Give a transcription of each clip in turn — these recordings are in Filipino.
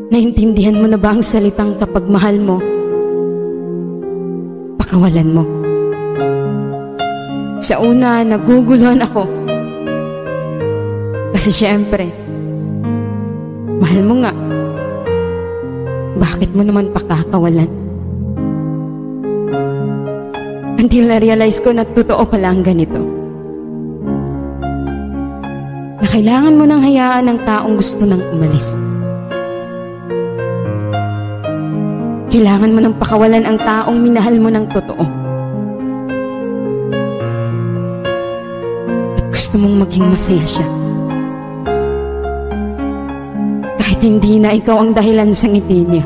Naintindihan mo na ba ang salitang kapag mahal mo, pakawalan mo? Sa una, naguguluhan ako. Kasi syempre, mahal mo nga. Bakit mo naman pakakawalan? Until na-realize ko na totoo pala ang ganito. Na kailangan mo nang hayaan ang taong gusto nang umalis. Kailangan mo nang pakawalan ang taong minahal mo ng totoo. At gusto mong maging masaya siya. Kahit hindi na ikaw ang dahilan sa ngiti niya.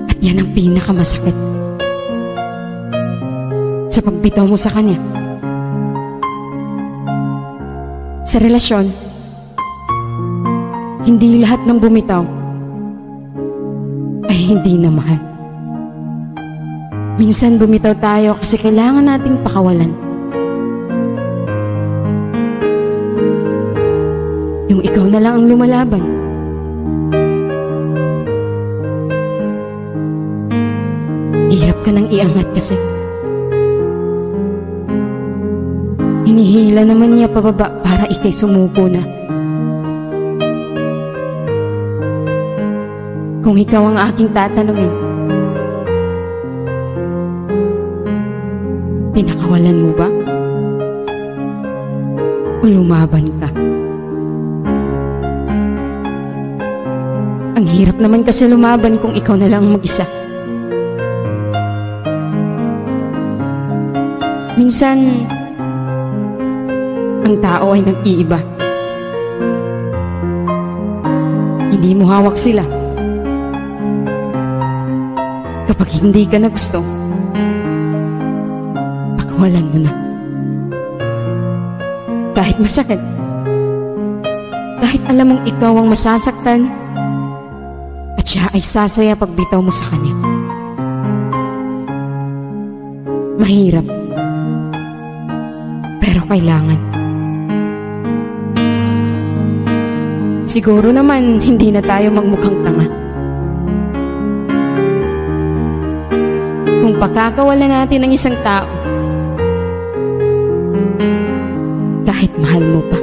At yan ang pinakamasakit. Sa pagbitaw mo sa kanya. Sa relasyon, hindi lahat ng bumitaw ay hindi na mahal. Minsan bumitaw tayo kasi kailangan nating pakawalan. Yung ikaw na lang ang lumalaban. Hirap ka nang iangat kasi. Hinihila naman niya pababa para ikay sumuko na. Kung ikaw ang aking tatanungin, pinakawalan mo ba? O lumaban ka? Ang hirap naman kasi lumaban kung ikaw na lang mag-isa. Minsan, ang tao ay nag-iiba. Hindi mo hawak sila. Kapag hindi ka na gusto, pakawalan mo na. Kahit masakit, kahit alam mong ikaw ang masasaktan, at siya ay sasaya pag bitaw mo sa kanya. Mahirap, pero kailangan. Siguro naman hindi na tayo magmukhang tanga. Kung pagkakawalan natin ng isang tao, kahit mahal mo pa.